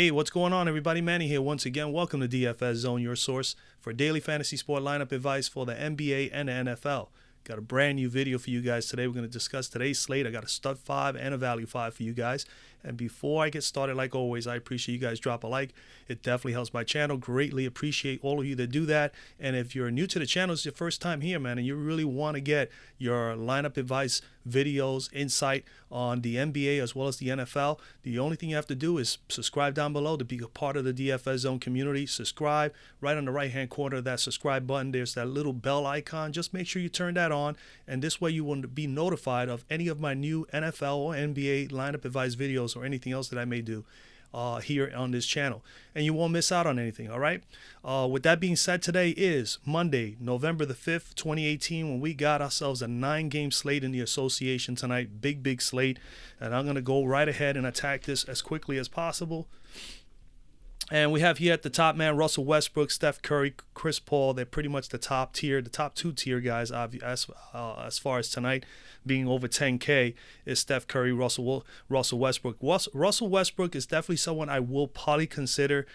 Hey, what's going on, everybody? Manny here once again. Welcome to DFS Zone, your source for daily fantasy sport lineup advice for the NBA and the NFL. Got a brand new video for you guys today. We're going to discuss today's slate. I got a stud 5 and a value 5 for you guys. And before I get started, like always, I appreciate you guys drop a like. It definitely helps my channel. Greatly appreciate all of you that do that. And if you're new to the channel, it's your first time here, man, and you really want to get your lineup advice videos, insight on the NBA as well as the NFL, the only thing you have to do is subscribe down below to be a part of the DFS Zone community. Subscribe. Right on the right-hand corner of that subscribe button, there's that little bell icon. Just make sure you turn that on, and this way you will be notified of any of my new NFL or NBA lineup advice videos or anything else that I may do here on this channel, and you won't miss out on anything. All right, with that being said, today is Monday, November the 5th, 2018, when we got ourselves a 9-game slate in the association tonight. Big slate, and I'm going to go right ahead and attack this as quickly as possible. And we have here at the top, man, Russell Westbrook, Steph Curry, Chris Paul. They're pretty much the top tier, the top 2-tier guys as far as tonight being over 10K is Steph Curry, Russell Westbrook. Russell Westbrook is definitely someone I will probably consider.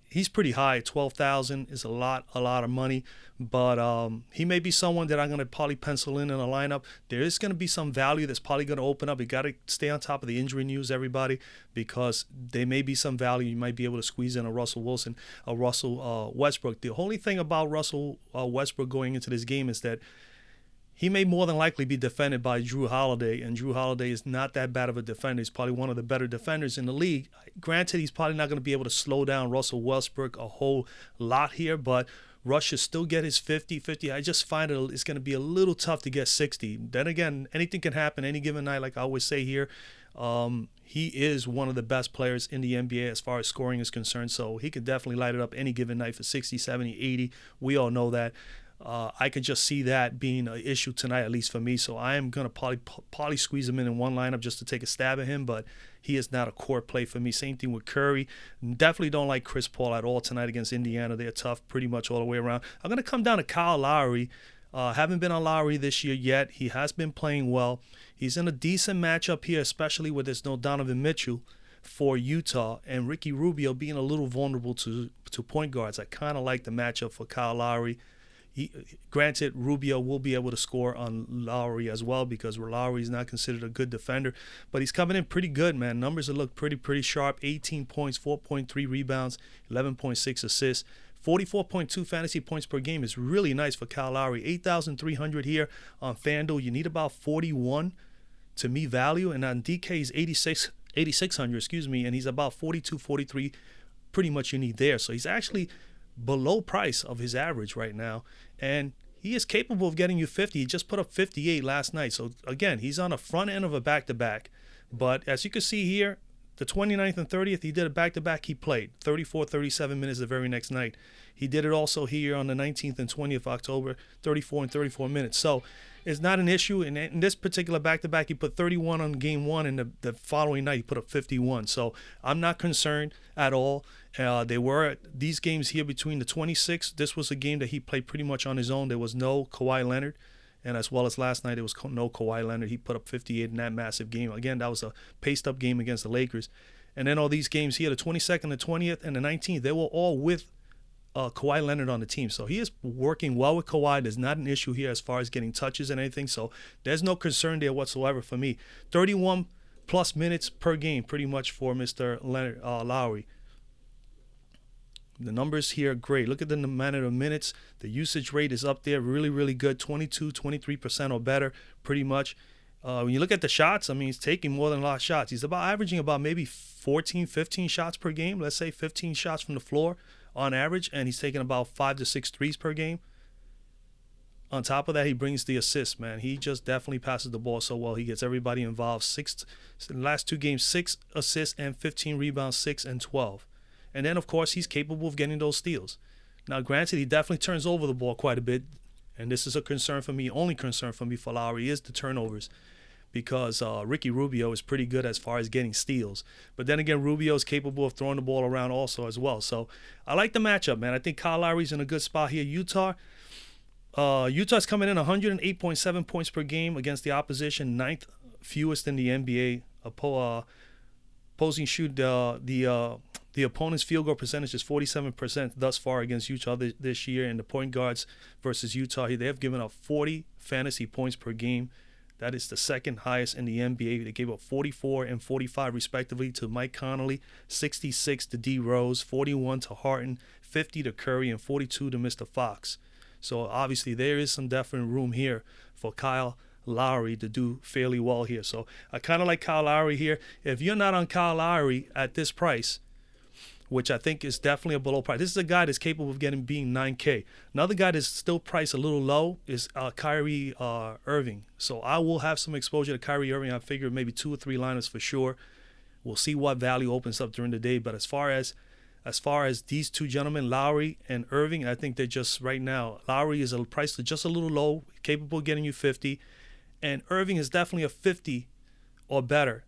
He's pretty high. 12,000 is a lot of money, but he may be someone that I'm going to probably pencil in a lineup. There is going to be some value that's probably going to open up. You got to stay on top of the injury news, everybody, because there may be some value. You might be able to squeeze in a Russell Westbrook. The only thing about Russell Westbrook going into this game is that he may more than likely be defended by Jrue Holiday, and Jrue Holiday is not that bad of a defender. He's probably one of the better defenders in the league. Granted, he's probably not going to be able to slow down Russell Westbrook a whole lot here, but Russ should still get his 50. I just find it's going to be a little tough to get 60. Then again, anything can happen any given night, like I always say here. He is one of the best players in the NBA as far as scoring is concerned, so he could definitely light it up any given night for 60, 70, 80. We all know that. I could just see that being an issue tonight, at least for me. So I am going to probably squeeze him in one lineup just to take a stab at him, but he is not a core play for me. Same thing with Curry. Definitely don't like Chris Paul at all tonight against Indiana. They're tough pretty much all the way around. I'm going to come down to Kyle Lowry. Haven't been on Lowry this year yet. He has been playing well. He's in a decent matchup here, especially with there's no Donovan Mitchell for Utah, and Ricky Rubio being a little vulnerable to point guards. I kind of like the matchup for Kyle Lowry. Granted, Rubio will be able to score on Lowry as well because Lowry is not considered a good defender, but he's coming in pretty good, man. Numbers that look pretty sharp. 18 points, 4.3 rebounds, 11.6 assists, 44.2 fantasy points per game is really nice for Kyle Lowry. 8,300 here on Fanduel. You need about 41 to me value, and on DK he's 8,600, and he's about 42, 43. Pretty much you need there. So he's actually below price of his average right now, and he is capable of getting you 50. He just put up 58 last night. So again, he's on the front end of a back-to-back, but as you can see here, the 29th and 30th, he did a back-to-back. He played 34, 37 minutes the very next night. He did it also here on the 19th and 20th of October, 34 and 34 minutes. So it's not an issue. In this particular back-to-back, he put 31 on game one, and the following night he put up 51. So I'm not concerned at all. They were these games here between the 26th. This was a game that he played pretty much on his own. There was no Kawhi Leonard. And as well as last night, it was no Kawhi Leonard. He put up 58 in that massive game. Again, that was a paced-up game against the Lakers. And then all these games here, the 22nd, the 20th, and the 19th, they were all with Kawhi Leonard on the team. So he is working well with Kawhi. There's not an issue here as far as getting touches and anything. So there's no concern there whatsoever for me. 31-plus minutes per game pretty much for Mr. Lowry. The numbers here are great. Look at the amount of minutes. The usage rate is up there, really good, 22, 23% or better, pretty much. When you look at the shots, I mean, he's taking more than a lot of shots. He's averaging about maybe 14, 15 shots per game. Let's say 15 shots from the floor on average, and he's taking about 5 to 6 threes per game. On top of that, he brings the assists, man. He just definitely passes the ball so well. He gets everybody involved. In the last 2 games, 6 assists and 15 rebounds, 6 and 12. And then, of course, he's capable of getting those steals. Now, granted, he definitely turns over the ball quite a bit, and this is a concern for me. Only concern for me for Lowry is the turnovers, because Ricky Rubio is pretty good as far as getting steals. But then again, Rubio is capable of throwing the ball around also as well. So I like the matchup, man. I think Kyle Lowry's in a good spot here. Utah's coming in 108.7 points per game against the opposition, 9th fewest in the NBA. Opposing shoot the The opponent's field goal percentage is 47% thus far against Utah this year. And the point guards versus Utah, they have given up 40 fantasy points per game. That is the second highest in the NBA. They gave up 44 and 45 respectively to Mike Conley, 66 to D Rose, 41 to Harden, 50 to Curry, and 42 to Mr. Fox. So obviously there is some definite room here for Kyle Lowry to do fairly well here. So I kind of like Kyle Lowry here. If you're not on Kyle Lowry at this price, which I think is definitely a below price. This is a guy that's capable of being 9K. Another guy that's still priced a little low is Kyrie Irving. So I will have some exposure to Kyrie Irving. I figure maybe 2 or 3 lineups for sure. We'll see what value opens up during the day. But as far as these two gentlemen, Lowry and Irving, I think they're just right now. Lowry is priced just a little low, capable of getting you 50. And Irving is definitely a 50 or better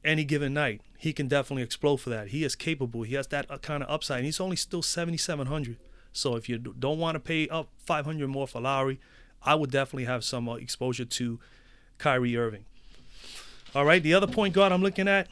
any given night. He can definitely explode for that. He is capable. He has that kind of upside. And he's only still 7,700. So if you don't want to pay up 500 more for Lowry, I would definitely have some exposure to Kyrie Irving. All right, the other point guard I'm looking at,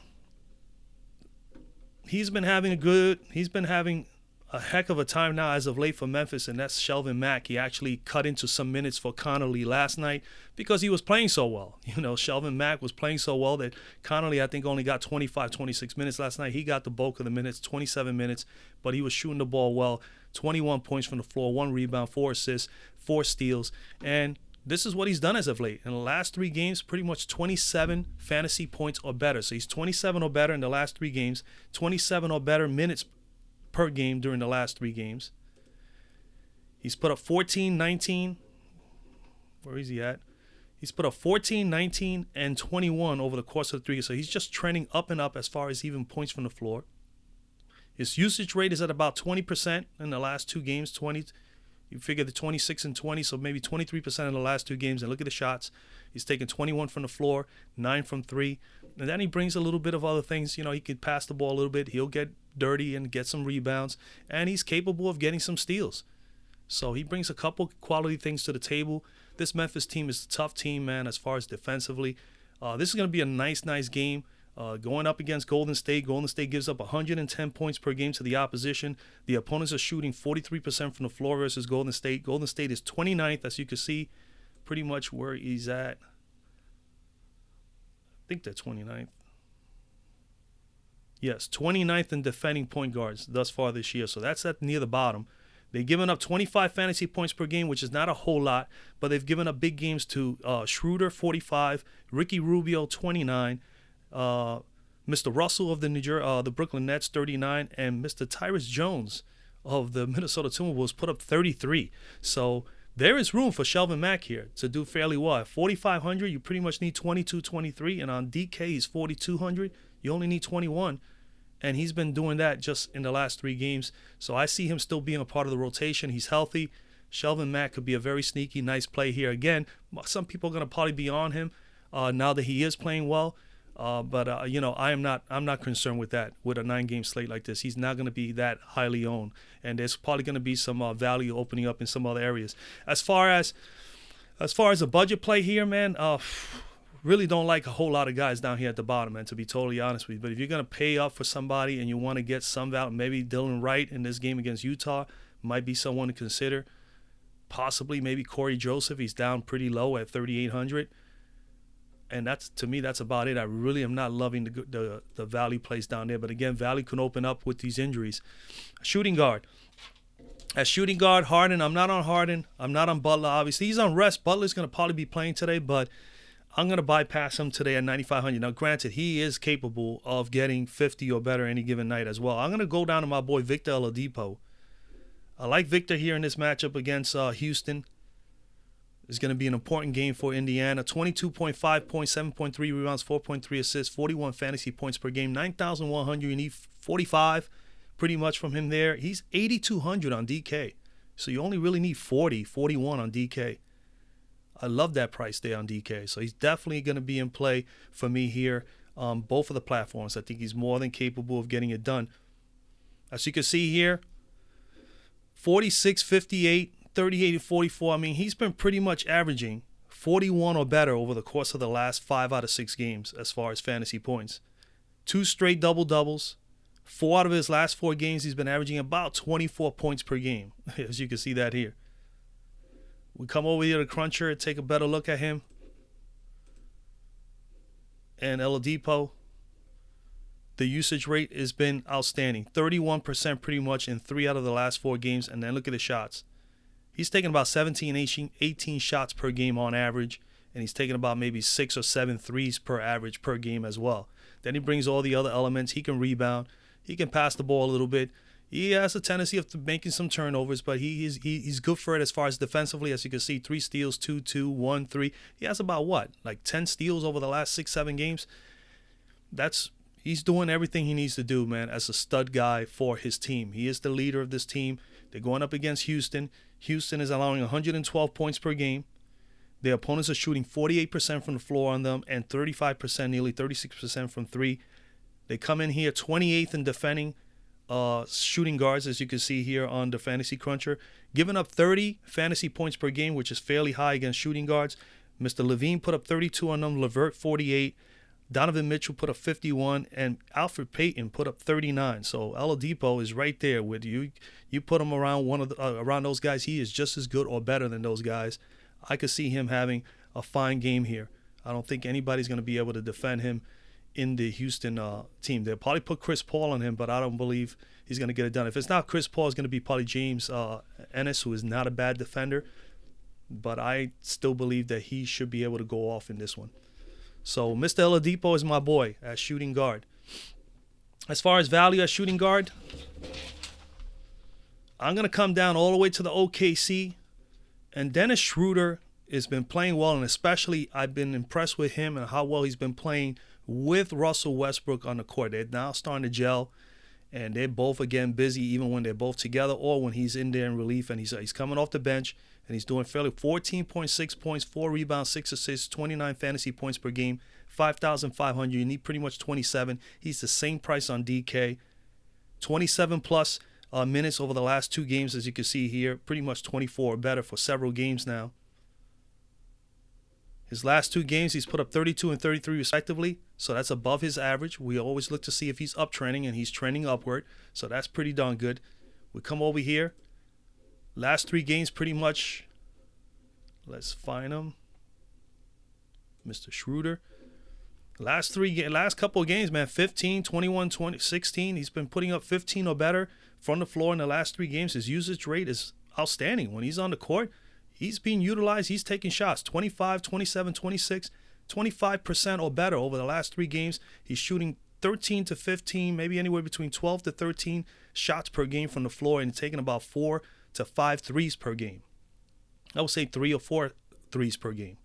he's been having a heck of a time now as of late for Memphis, and that's Shelvin Mack. He actually cut into some minutes for Conley last night because he was playing so well. Shelvin Mack was playing so well that Conley, I think, only got 25, 26 minutes last night. He got the bulk of the minutes, 27 minutes, but he was shooting the ball well. 21 points from the floor, 1 rebound, 4 assists, 4 steals, and this is what he's done as of late. In the last 3 games, pretty much 27 fantasy points or better. So he's 27 or better in the last 3 games, 27 or better minutes per game during the last 3 games. He's put up 14, 19. Where is he at? He's put up 14, 19, and 21 over the course of the 3 years. So he's just trending up and up as far as even points from the floor. His usage rate is at about 20% in the last 2 games. 20. You figure the 26 and 20, so maybe 23% in the last 2 games. And look at the shots. He's taking 21 from the floor, 9 from 3. And then he brings a little bit of other things. He could pass the ball a little bit. He'll get dirty and get some rebounds. And he's capable of getting some steals. So he brings a couple quality things to the table. This Memphis team is a tough team, man, as far as defensively. This is going to be a nice game. Going up against Golden State. Golden State gives up 110 points per game to the opposition. The opponents are shooting 43% from the floor versus Golden State. Golden State is 29th, as you can see, pretty much where he's at. I think they're 29th. Yes, 29th in defending point guards thus far this year. So that's at near the bottom. They've given up 25 fantasy points per game, which is not a whole lot, but they've given up big games to Schroeder, 45, Ricky Rubio, 29, Mr. Russell of the Brooklyn Nets, 39, and Mr. Tyrese Jones of the Minnesota Timberwolves put up 33. So there is room for Shelvin Mack here to do fairly well. At 4,500, you pretty much need 22, 23, and on DK, he's 4,200. You only need 21, and he's been doing that just in the last 3 games. So I see him still being a part of the rotation. He's healthy. Shelvin Mack could be a very sneaky, nice play here. Again, some people are going to probably be on him now that he is playing well. But I'm not concerned with that. With a 9-game slate like this, he's not going to be that highly owned, and there's probably going to be some value opening up in some other areas. As far as a budget play here, man, really don't like a whole lot of guys down here at the bottom, man, to be totally honest with you. But if you're going to pay up for somebody and you want to get some value, maybe Dylan Wright in this game against Utah might be someone to consider. Possibly maybe Corey Joseph. He's down pretty low at 3,800. And to me, that's about it. I really am not loving the value plays down there. But again, value can open up with these injuries. Shooting guard. At shooting guard, Harden. I'm not on Harden. I'm not on Butler, obviously. He's on rest. Butler's going to probably be playing today, but I'm going to bypass him today at 9,500. Now, granted, he is capable of getting 50 or better any given night as well. I'm going to go down to my boy Victor Oladipo. I like Victor here in this matchup against Houston. It's going to be an important game for Indiana. 22.5 points, 7.3 rebounds, 4.3 assists, 41 fantasy points per game, 9,100. You need 45 pretty much from him there. He's 8,200 on DK. So you only really need 40, 41 on DK. I love that price there on DK. So he's definitely going to be in play for me here on both of the platforms. I think he's more than capable of getting it done. As you can see here, 46, 58, 38, and 44. I mean, he's been pretty much averaging 41 or better over the course of the last 5 out of 6 games as far as fantasy points. 2 straight double-doubles, 4 out of his last 4 games, he's been averaging about 24 points per game, as you can see that here. We come over here to Cruncher and take a better look at him. And Oladipo, the usage rate has been outstanding. 31% pretty much in 3 out of the last 4 games. And then look at the shots. He's taking about 17, 18 shots per game on average. And he's taking about maybe 6 or 7 threes per average per game as well. Then he brings all the other elements. He can rebound. He can pass the ball a little bit. He has a tendency of making some turnovers, but he's good for it as far as defensively. As you can see, 3 steals, 2, 1, 3. He has about what? Like 10 steals over the last 6, 7 games? He's doing everything he needs to do, man, as a stud guy for his team. He is the leader of this team. They're going up against Houston. Houston is allowing 112 points per game. Their opponents are shooting 48% from the floor on them and 35%, nearly 36% from 3. They come in here 28th in defending shooting guards, as you can see here on the Fantasy Cruncher, giving up 30 fantasy points per game, which is fairly high against shooting guards. Mr. Levine put up 32 on them, Levert 48, Donovan Mitchell put up 51, and Alfred Payton put up 39. So Oladipo is right there with you. You put him around around those guys, he is just as good or better than those guys. I could see him having a fine game here. I don't think anybody's going to be able to defend him in the Houston team. They'll probably put Chris Paul on him, but I don't believe he's going to get it done. If it's not Chris Paul, it's going to be probably James Ennis, who is not a bad defender. But I still believe that he should be able to go off in this one. So Mr. Oladipo is my boy as shooting guard. As far as value as shooting guard, I'm going to come down all the way to the OKC. And Dennis Schroeder has been playing well, and especially I've been impressed with him and how well he's been playing with Russell Westbrook on the court. They're now starting to gel, and they're both, again, busy even when they're both together or when he's in there in relief and he's coming off the bench, and he's doing fairly 14.6 points, 4 rebounds, 6 assists, 29 fantasy points per game, 5,500. You need pretty much 27. He's the same price on DK. 27-plus minutes over the last 2 games, as you can see here. Pretty much 24 or better for several games now. His last 2 games, he's put up 32 and 33 respectively, so that's above his average. We always look to see if he's uptrending, and he's trending upward, so that's pretty darn good. We come over here. Last 3 games pretty much. Let's find him. Mr. Schroeder. Last couple of games, man, 15, 21, 20, 16. He's been putting up 15 or better from the floor in the last 3 games. His usage rate is outstanding. When he's on the court, he's being utilized. He's taking shots. 25, 27, 26, 25% or better over the last 3 games. He's shooting 13 to 15, maybe anywhere between 12 to 13 shots per game from the floor, and taking about 4 to 5 threes per game. I would say 3 or 4 threes per game.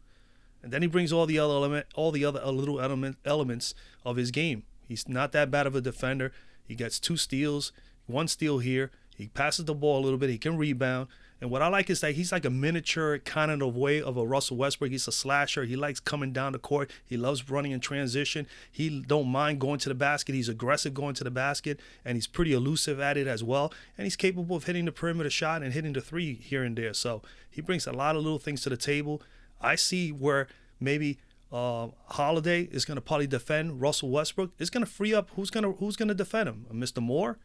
And then he brings all the other little elements of his game. He's not that bad of a defender. He gets 2 steals, 1 steal here. He passes the ball a little bit. He can rebound. And what I like is that he's like a miniature kind of way of a Russell Westbrook. He's a slasher. He likes coming down the court. He loves running in transition. He don't mind going to the basket. He's aggressive going to the basket, and he's pretty elusive at it as well. And he's capable of hitting the perimeter shot and hitting the 3 here and there. So he brings a lot of little things to the table. I see where maybe Holiday is going to probably defend Russell Westbrook. It's going to free up who's going to defend him? Mr. Moore?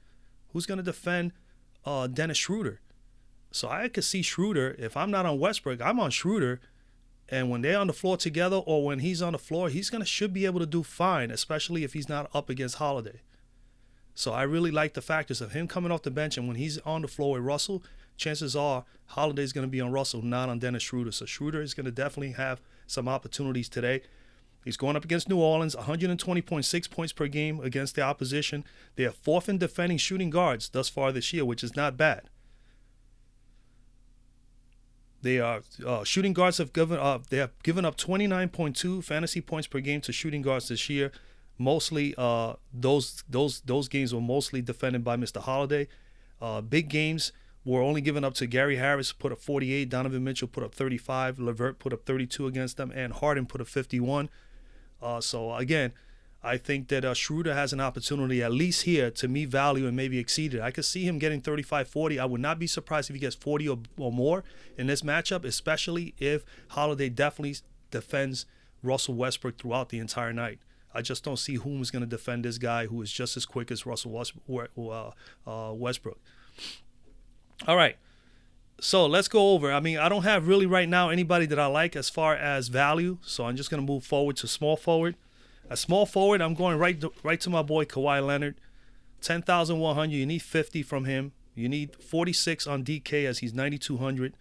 Who's going to defend Dennis Schroeder? So I could see Schroeder. If I'm not on Westbrook, I'm on Schroeder. And when they're on the floor together, or when he's on the floor, should be able to do fine, especially if he's not up against Holiday. So I really like the factors of him coming off the bench, and when he's on the floor with Russell, chances are Holiday's going to be on Russell, not on Dennis Schroeder. So Schroeder is going to definitely have some opportunities today. He's going up against New Orleans, 120.6 points per game against the opposition. They are 4th in defending shooting guards thus far this year, which is not bad. They are shooting guards have given up 29.2 fantasy points per game to shooting guards this year. Mostly those games were mostly defended by Mr. Holiday. Big games were only given up to Gary Harris, put up 48. Donovan Mitchell put up 35. Levert put up 32 against them, and Harden put up 51. So again, I think that Schroeder has an opportunity, at least here, to meet value and maybe exceed it. I could see him getting 35, 40. I would not be surprised if he gets 40 or more in this matchup, especially if Holiday definitely defends Russell Westbrook throughout the entire night. I just don't see who's going to defend this guy who is just as quick as Russell Westbrook. All right. So let's go over. I mean, I don't have really right now anybody that I like as far as value. So I'm just going to move forward to small forward. At small forward, I'm going right to my boy Kawhi Leonard. 10,100. You need 50 from him. You need 46 on DK as he's 9,200.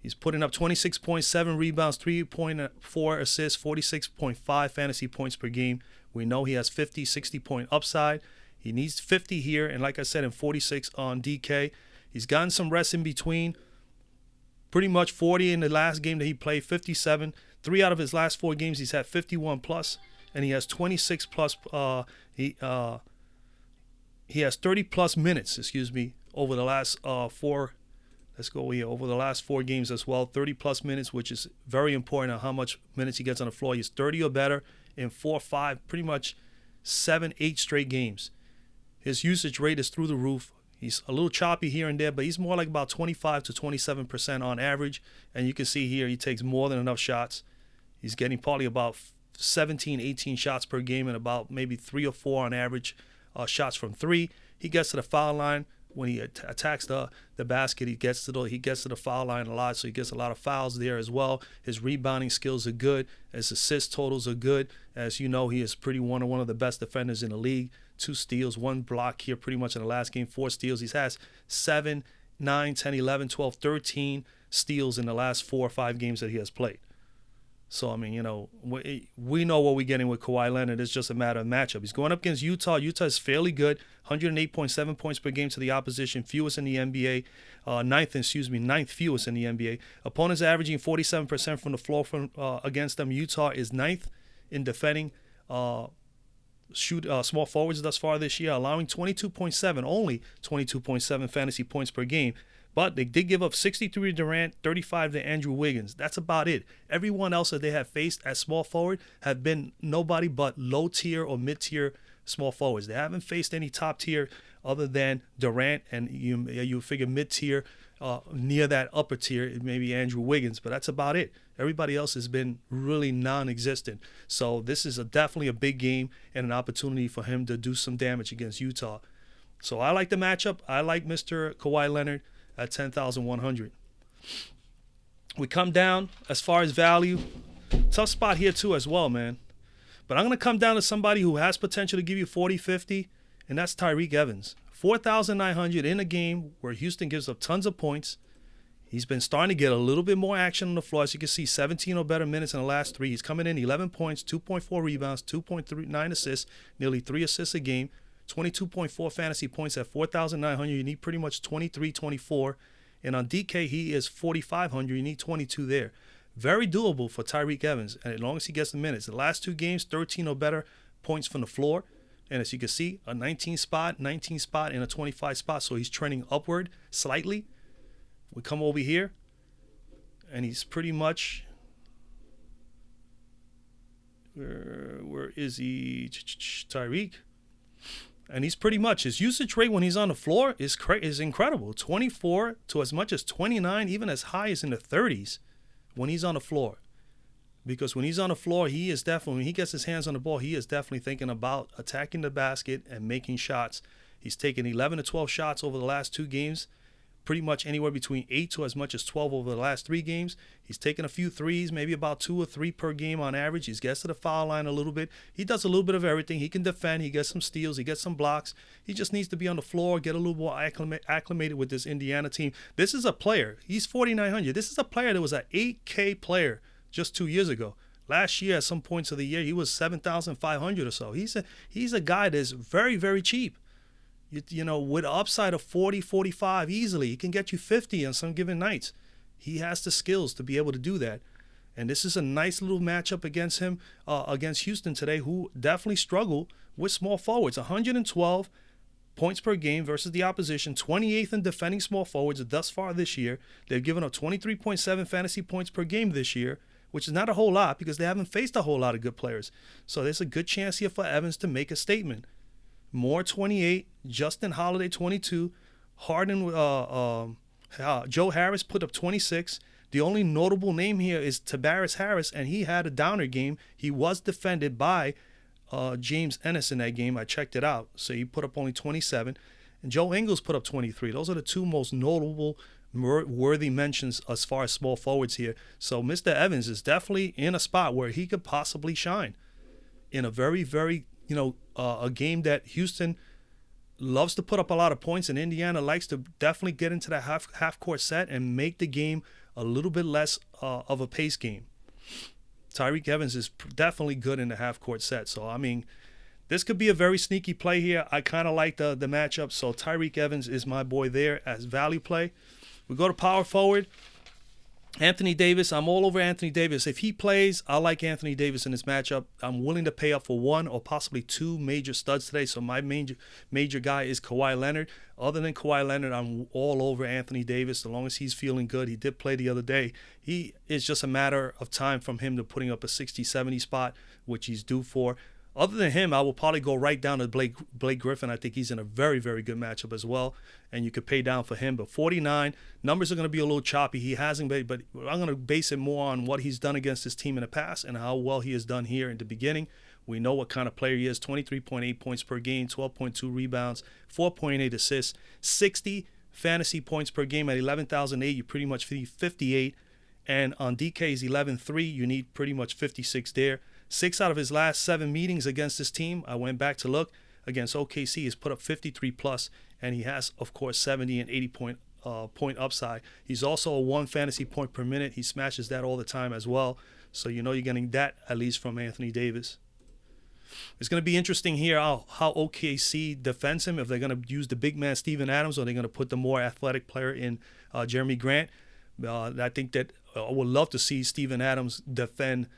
He's putting up 26.7 rebounds, 3.4 assists, 46.5 fantasy points per game. We know he has 50, 60-point upside. He needs 50 here, and like I said, in 46 on DK. He's gotten some rest in between. Pretty much 40 in the last game that he played, 57. 3 out of his last 4 games, he's had 51 plus, and he has 26 plus. He has 30 plus minutes, over the last 4. Let's go here over the last 4 games as well. 30 plus minutes, which is very important on how much minutes he gets on the floor. He's 30 or better in 4, 5, pretty much 7, 8 straight games. His usage rate is through the roof. He's a little choppy here and there, but he's more like about 25 to 27% on average. And you can see here he takes more than enough shots. He's getting probably about 17, 18 shots per game and about maybe 3 or 4 on average shots from 3. He gets to the foul line. When he attacks the basket, he gets to the foul line a lot, so he gets a lot of fouls there as well. His rebounding skills are good. His assist totals are good. As you know, he is one of the best defenders in the league. 2 steals, 1 block here pretty much in the last game, 4 steals. He has 7, 9, 10, 11, 12, 13 steals in the last 4 or 5 games that he has played. So, I mean, we know what we're getting with Kawhi Leonard. It's just a matter of matchup. He's going up against Utah. Utah is fairly good, 108.7 points per game to the opposition, fewest in the NBA, ninth fewest in the NBA. Opponents averaging 47% from the floor against them. Utah is 9th in defending small forwards thus far this year, allowing only 22.7 fantasy points per game. But they did give up 63 to Durant, 35 to Andrew Wiggins. That's about it. Everyone else that they have faced at small forward have been nobody but low-tier or mid-tier small forwards. They haven't faced any top tier other than Durant, and you figure mid-tier, near that upper tier, maybe Andrew Wiggins, but that's about it. Everybody else has been really non-existent. So this is definitely a big game and an opportunity for him to do some damage against Utah. So I like the matchup. I like Mr. Kawhi Leonard at 10,100. We come down as far as value. Tough spot here too as well, man. But I'm going to come down to somebody who has potential to give you 40, 50, and that's Tyreke Evans. 4,900 in a game where Houston gives up tons of points. He's been starting to get a little bit more action on the floor. As you can see, 17 or better minutes in the last 3. He's coming in 11 points, 2.4 rebounds, 2.9 assists, nearly 3 assists a game. 22.4 fantasy points at 4,900. You need pretty much 23, 24. And on DK, he is 4,500. You need 22 there. Very doable for Tyreke Evans, and as long as he gets the minutes. The last 2 games, 13 or better points from the floor. And as you can see, a 19 spot, and a 25 spot. So he's trending upward slightly. We come over here, and he's pretty much... Where is he? Tyreke. And he's pretty much, his usage rate when he's on the floor is incredible. 24 to as much as 29, even as high as in the 30s when he's on the floor. Because when he's on the floor, he is definitely, when he gets his hands on the ball, he is definitely thinking about attacking the basket and making shots. He's taken 11 to 12 shots over the last 2 games. Pretty much anywhere between 8 to as much as 12 over the last 3 games. He's taken a few threes, maybe about 2 or 3 per game on average. He gets to the foul line a little bit. He does a little bit of everything. He can defend. He gets some steals. He gets some blocks. He just needs to be on the floor, get a little more acclimated with this Indiana team. This is a player. He's 4,900. This is a player that was an 8K player just 2 years ago. Last year, at some points of the year, he was 7,500 or so. He's a guy that's very, very cheap. You know, with an upside of 40, 45 easily, he can get you 50 on some given nights. He has the skills to be able to do that. And this is a nice little matchup against him, against Houston today, who definitely struggle with small forwards. 112 points per game versus the opposition, 28th in defending small forwards thus far this year. They've given up 23.7 fantasy points per game this year, which is not a whole lot because they haven't faced a whole lot of good players. So there's a good chance here for Evans to make a statement. Moore 28, Justin Holiday 22, Harden, Joe Harris put up 26. The only notable name here is Tobias Harris, and he had a downer game. He was defended by James Ennis in that game. I checked it out. So he put up only 27. And Joe Ingles put up 23. Those are the two most notable worthy mentions as far as small forwards here. So Mr. Evans is definitely in a spot where he could possibly shine in a very, very, a game that Houston loves to put up a lot of points, and Indiana likes to definitely get into that half court set and make the game a little bit less of a pace game. Tyreke Evans is definitely good in the half court set. So, I mean, this could be a very sneaky play here. I kind of like the matchup. So Tyreke Evans is my boy there as value play. We go to power forward. Anthony Davis, I'm all over Anthony Davis. If he plays, I like Anthony Davis in this matchup. I'm willing to pay up for one or possibly two major studs today. So my major guy is Kawhi Leonard. Other than Kawhi Leonard, I'm all over Anthony Davis as long as he's feeling good. He did play the other day. It's just a matter of time from him to putting up a 60-70 spot, which he's due for. Other than him, I will probably go right down to Blake Griffin. I think he's in a very, very good matchup as well, and you could pay down for him. But 49, numbers are going to be a little choppy. He hasn't been, but I'm going to base it more on what he's done against his team in the past and how well he has done here in the beginning. We know what kind of player he is, 23.8 points per game, 12.2 rebounds, 4.8 assists, 60 fantasy points per game at 11,008. You pretty much need 58. And on DK's 11.3, you need pretty much 56 there. 6 out of his last 7 meetings against this team, I went back to look, against OKC, he's put up 53 plus, and he has, of course, 70 and 80 point upside. He's also a 1 fantasy point per minute. He smashes that all the time as well. So you know you're getting that at least from Anthony Davis. It's going to be interesting here how OKC defends him, if they're going to use the big man Steven Adams or they're going to put the more athletic player in Jeremy Grant. I think that I would love to see Steven Adams defend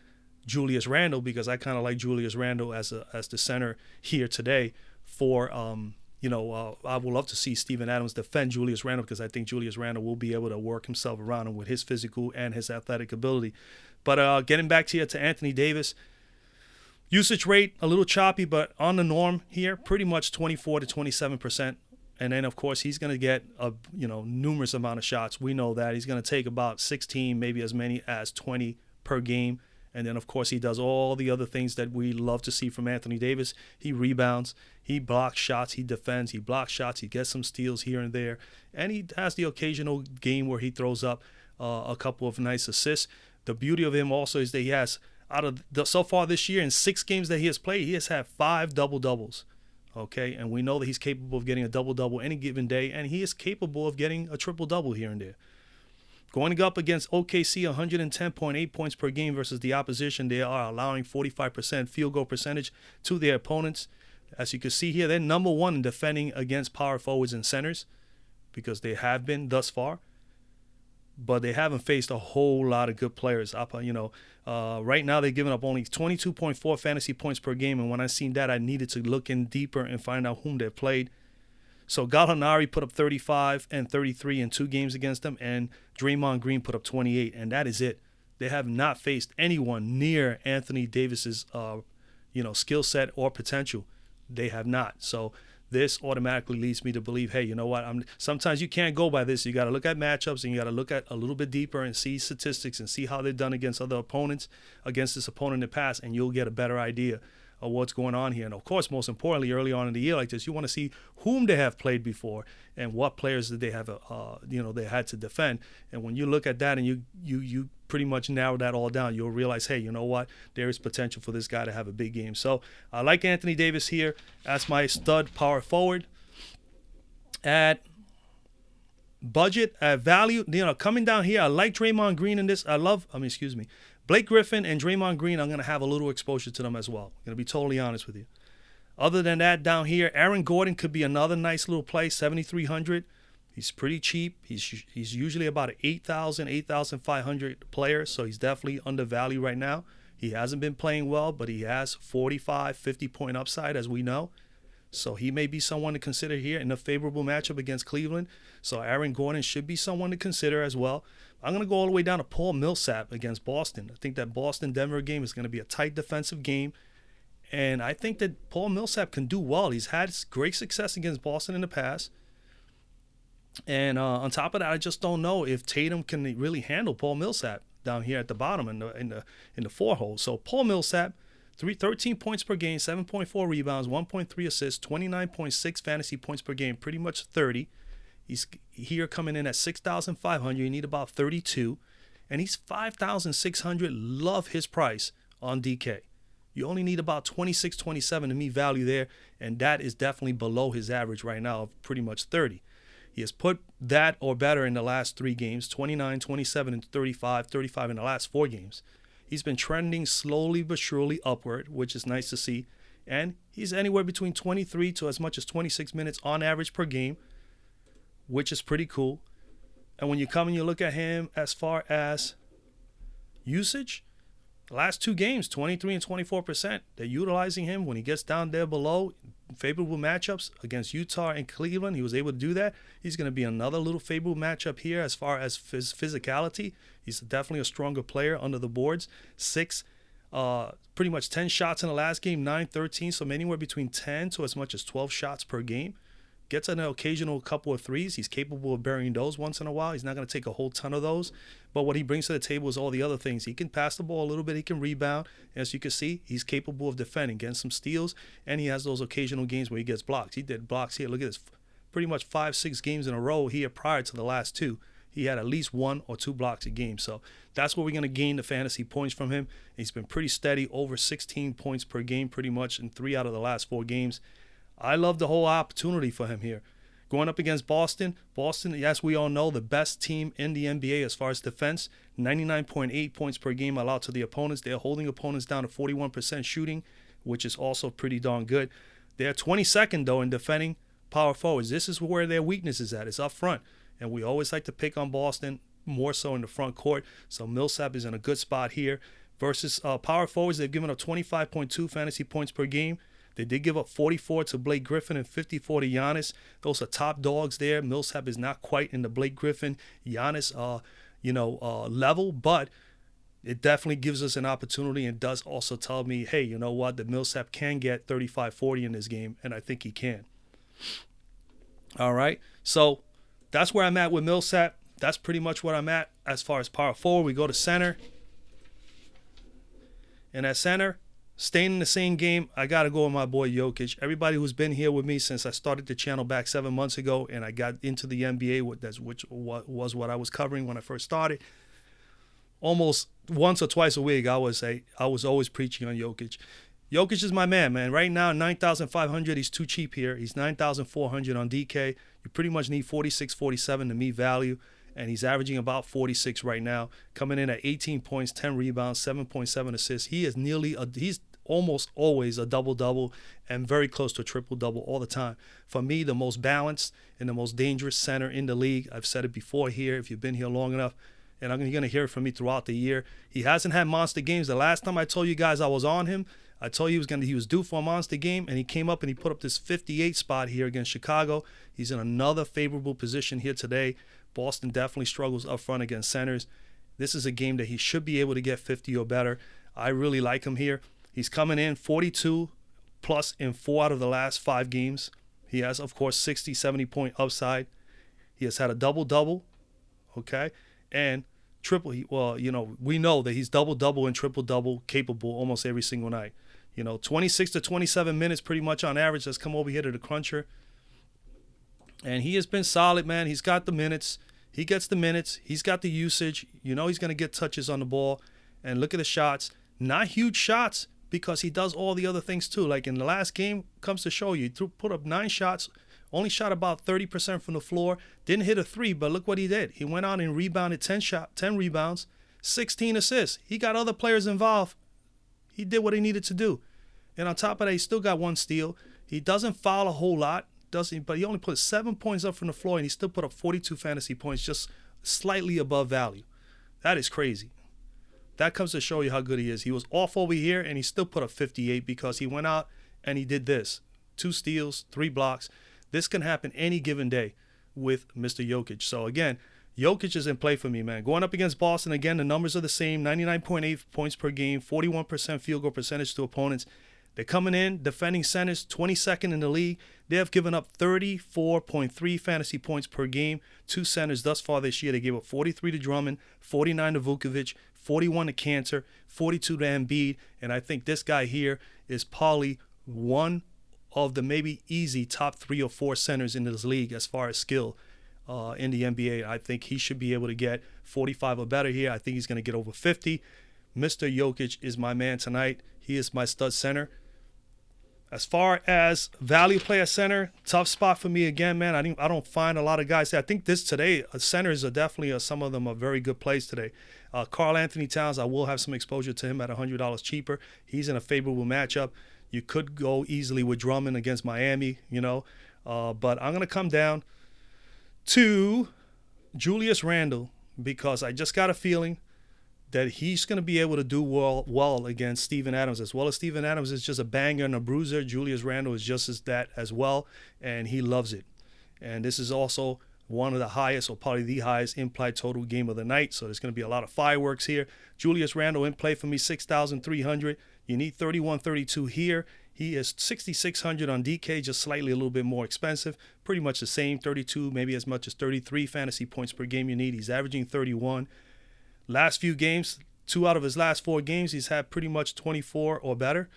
Julius Randle, because I kind of like Julius Randle as the center here today. I would love to see Steven Adams defend Julius Randle, because I think Julius Randle will be able to work himself around him with his physical and his athletic ability. But getting back to Anthony Davis, usage rate a little choppy, but on the norm here, pretty much 24 to 27%. And then, of course, he's going to get a numerous amount of shots. We know that. He's going to take about 16, maybe as many as 20 per game. And then, of course, he does all the other things that we love to see from Anthony Davis. He rebounds, he blocks shots, he defends, he blocks shots, he gets some steals here and there. And he has the occasional game where he throws up a couple of nice assists. The beauty of him also is that he has, so far this year, in 6 games that he has played, he has had 5 double-doubles. Okay, and we know that he's capable of getting a double-double any given day, and he is capable of getting a triple-double here and there. Going up against OKC, 110.8 points per game versus the opposition. They are allowing 45% field goal percentage to their opponents. As you can see here, they're number 1 in defending against power forwards and centers, because they have been thus far. But they haven't faced a whole lot of good players. Right now they're giving up only 22.4 fantasy points per game. And when I seen that, I needed to look in deeper and find out whom they've played. So Gallinari put up 35 and 33 in 2 games against them, and Draymond Green put up 28, and that is it. They have not faced anyone near Anthony Davis's, skill set or potential. They have not. So this automatically leads me to believe, hey, you know what? Sometimes you can't go by this. You got to look at matchups, and you got to look at a little bit deeper and see statistics and see how they've done against other opponents, against this opponent in the past, and you'll get a better idea of what's going on here. And of course, most importantly, early on in the year like this, you want to see whom they have played before and what players that they have, they had to defend. And when you look at that and you pretty much narrow that all down, you'll realize, hey, you know what? There is potential for this guy to have a big game. So I like Anthony Davis here as my stud power forward. At budget, at value, coming down here, I like Draymond Green in this. Blake Griffin and Draymond Green, I'm going to have a little exposure to them as well. I'm going to be totally honest with you. Other than that, down here, Aaron Gordon could be another nice little play, 7,300. He's pretty cheap. He's usually about an 8,000, 8,500 player, so he's definitely undervalued right now. He hasn't been playing well, but he has 45, 50-point upside, as we know. So he may be someone to consider here in a favorable matchup against Cleveland. So Aaron Gordon should be someone to consider as well. I'm going to go all the way down to Paul Millsap against Boston. I think that Boston-Denver game is going to be a tight defensive game. And I think that Paul Millsap can do well. He's had great success against Boston in the past. And on top of that, I just don't know if Tatum can really handle Paul Millsap down here at the bottom in the 4 hole. So Paul Millsap, 13 points per game, 7.4 rebounds, 1.3 assists, 29.6 fantasy points per game, pretty much 30. He's here coming in at 6,500. You need about 32. And he's 5,600. Love his price on DK. You only need about 26, 27 to meet value there, and that is definitely below his average right now of pretty much 30. He has put that or better in the last 3 games, 29, 27, and 35, 35 in the last 4 games. He's been trending slowly but surely upward, which is nice to see, and he's anywhere between 23 to as much as 26 minutes on average per game, which is pretty cool. And when you come and you look at him as far as usage, the last 2 games, 23 and 24%. They're utilizing him when he gets down there below. Favorable matchups against Utah and Cleveland. He was able to do that. He's going to be another little favorable matchup here as far as physicality. He's definitely a stronger player under the boards. 6, pretty much 10 shots in the last game, 9, 13. So anywhere between 10 to as much as 12 shots per game. Gets an occasional couple of threes. He's capable of burying those once in a while. He's not going to take a whole ton of those. But what he brings to the table is all the other things. He can pass the ball a little bit. He can rebound. As you can see, he's capable of defending, getting some steals. And he has those occasional games where he gets blocks. He did blocks here. Look at this. Pretty much 5, 6 games in a row here prior to the last 2. He had at least 1 or 2 blocks a game. So that's where we're going to gain the fantasy points from him. He's been pretty steady, over 16 points per game pretty much in 3 out of the last 4 games. I love the whole opportunity for him here. Going up against Boston. Boston, yes, we all know, the best team in the NBA as far as defense. 99.8 points per game allowed to the opponents. They're holding opponents down to 41% shooting, which is also pretty darn good. They're 22nd, though, in defending power forwards. This is where their weakness is at. It's up front. And we always like to pick on Boston, more so in the front court. So Millsap is in a good spot here. Versus power forwards, they've given up 25.2 fantasy points per game. They did give up 44 to Blake Griffin and 54 to Giannis. Those are top dogs there. Millsap is not quite in the Blake Griffin, Giannis, level, but it definitely gives us an opportunity and does also tell me, hey, you know what, that Millsap can get 35, 40 in this game, and I think he can. All right, so that's where I'm at with Millsap. That's pretty much what I'm at as far as power forward. We go to center. And at center, staying in the same game, I got to go with my boy Jokic. Everybody who's been here with me since I started the channel back 7 months ago and I got into the NBA, which was what I was covering when I first started, almost once or twice a week, I was always preaching on Jokic. Jokic is my man. Right now, 9,500. He's too cheap here. He's 9,400 on DK. You pretty much need 46, 47 to meet value. And he's averaging about 46 right now, coming in at 18 points, 10 rebounds, 7.7 assists. He's almost always a double-double and very close to a triple-double all the time. For me, the most balanced and the most dangerous center in the league. I've said it before here if you've been here long enough, and you're going to hear it from me throughout the year. He hasn't had monster games. The last time I told you guys I was on him, I told you he was due for a monster game, and he came up and he put up this 58 spot here against Chicago. He's in another favorable position here today. Boston definitely struggles up front against centers. This is a game that he should be able to get 50 or better. I really like him here. He's coming in 42 plus in 4 out of the last 5 games. He has, of course, 60, 70-point upside. He has had a double-double, okay? And triple, we know that he's double-double and triple-double capable almost every single night. 26 to 27 minutes pretty much on average. Let's come over here to the cruncher. And he has been solid, man. He's got the minutes. He gets the minutes. He's got the usage. He's going to get touches on the ball. And look at the shots. Not huge shots because he does all the other things too. Like in the last game, comes to show you, put up 9 shots, only shot about 30% from the floor. Didn't hit a 3, but look what he did. He went out and rebounded 10 rebounds, 16 assists. He got other players involved. He did what he needed to do. And on top of that, he still got 1 steal. He doesn't foul a whole lot. But he only put 7 points up from the floor, and he still put up 42 fantasy points, just slightly above value. That is crazy. That comes to show you how good he is. He was off over here, and he still put up 58 because he went out and he did this. 2 steals, 3 blocks. This can happen any given day with Mr. Jokic. So, again, Jokic is in play for me, man. Going up against Boston, again, the numbers are the same. 99.8 points per game, 41% field goal percentage to opponents. They're coming in, defending centers, 22nd in the league. They have given up 34.3 fantasy points per game to centers thus far this year. They gave up 43 to Drummond, 49 to Vukovic, 41 to Cantor, 42 to Embiid. And I think this guy here is probably one of the maybe easy top 3 or 4 centers in this league as far as skill in the NBA. I think he should be able to get 45 or better here. I think he's going to get over 50. Mr. Jokic is my man tonight. He is my stud center. As far as value play at center, tough spot for me again, man. I don't find a lot of guys. I think today, centers are definitely, some of them are very good plays today. Karl Anthony Towns, I will have some exposure to him at $100 cheaper. He's in a favorable matchup. You could go easily with Drummond against Miami, but I'm going to come down to Julius Randle because I just got a feeling that he's going to be able to do well against Steven Adams. As well as Steven Adams is just a banger and a bruiser, Julius Randle is just as well, and he loves it. And this is also one of the highest, or probably the highest, implied total game of the night, so there's going to be a lot of fireworks here. Julius Randle in play for me, 6,300. You need 31.32 here. He is 6,600 on DK, just slightly a little bit more expensive. Pretty much the same, 32, maybe as much as 33 fantasy points per game you need. He's averaging 31. Last few games, 2 out of his last 4 games, he's had pretty much 24 or better.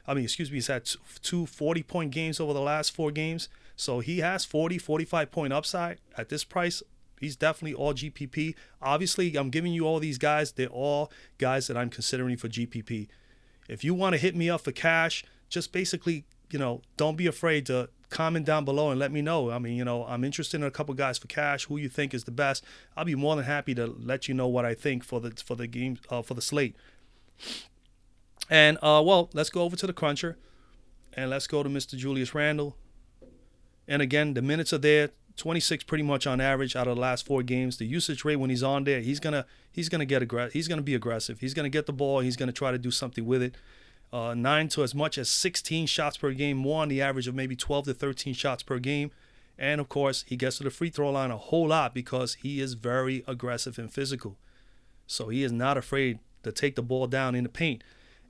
He's had 2 40-point games over the last 4 games. So he has 40, 45-point upside. At this price, he's definitely all GPP. Obviously, I'm giving you all these guys. They're all guys that I'm considering for GPP. If you want to hit me up for cash, just basically, don't be afraid to comment down below and let me know. I'm interested in a couple guys for cash. Who you think is the best? I'll be more than happy to let you know what I think for the game for the slate. And let's go over to the cruncher, and let's go to Mr. Julius Randle. And again, the minutes are there, 26 pretty much on average out of the last 4 games. The usage rate when he's on there, he's gonna be aggressive. He's gonna get the ball. He's gonna try to do something with it. 9 to as much as 16 shots per game, more on the average of maybe 12 to 13 shots per game. And, of course, he gets to the free throw line a whole lot because he is very aggressive and physical. So he is not afraid to take the ball down in the paint.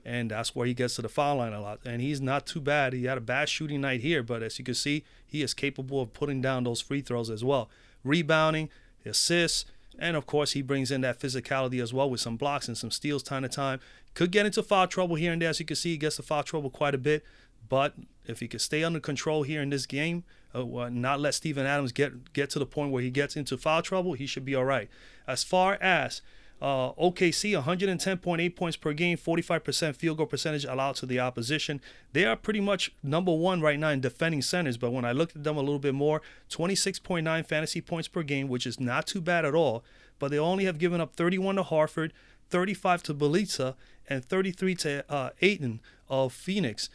And that's where he gets to the foul line a lot. And he's not too bad. He had a bad shooting night here, but as you can see, he is capable of putting down those free throws as well. Rebounding, assists, and, of course, he brings in that physicality as well with some blocks and some steals time to time. Could get into foul trouble here and there. As you can see, he gets to foul trouble quite a bit. But if he could stay under control here in this game, not let Steven Adams get to the point where he gets into foul trouble, he should be all right. As far as OKC, 110.8 points per game, 45% field goal percentage allowed to the opposition. They are pretty much number 1 right now in defending centers, but when I looked at them a little bit more, 26.9 fantasy points per game, which is not too bad at all, but they only have given up 31 to Harford, 35 to Bjelica, and 33 to Ayton of Phoenix.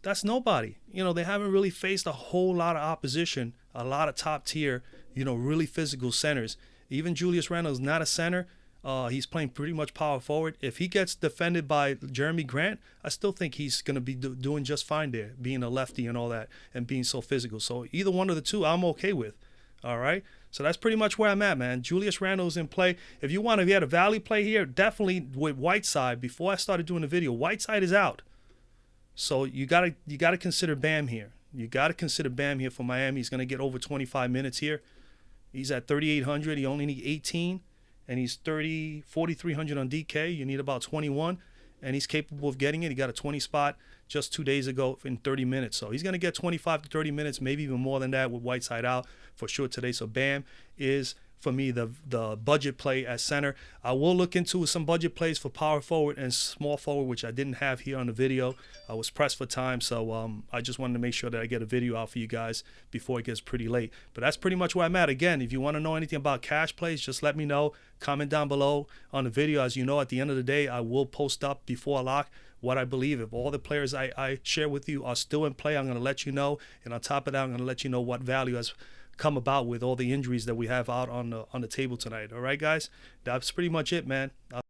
That's nobody. They haven't really faced a whole lot of opposition, a lot of top tier, really physical centers. Even Julius Randle is not a center. He's playing pretty much power forward. If he gets defended by Jeremy Grant, I still think he's going to be doing just fine there, being a lefty and all that, and being so physical. So either one of the two, I'm okay with. All right? So that's pretty much where I'm at, man. Julius Randle is in play. If you had a value play here, definitely with Whiteside. Before I started doing the video, Whiteside is out. So you gotta consider Bam here. You got to consider Bam here for Miami. He's going to get over 25 minutes here. He's at 3,800. He only needs 18. And he's 4,300 on DK. You need about 21. And he's capable of getting it. He got a 20 spot just 2 days ago in 30 minutes. So he's going to get 25 to 30 minutes, maybe even more than that with Whiteside out for sure today. So Bam is, for me, the budget play at center. I will look into some budget plays for power forward and small forward, which I didn't have here on the video. I was pressed for time, so I just wanted to make sure that I get a video out for you guys before it gets pretty late. But that's pretty much where I'm at. Again, if you want to know anything about cash plays, just let me know. Comment down below on the video. As you know, at the end of the day, I will post up before lock what I believe. If all the players I share with you are still in play, I'm going to let you know. And on top of that, I'm going to let you know what value has come about with all the injuries that we have out on the table tonight. All right, guys? That's pretty much it, man.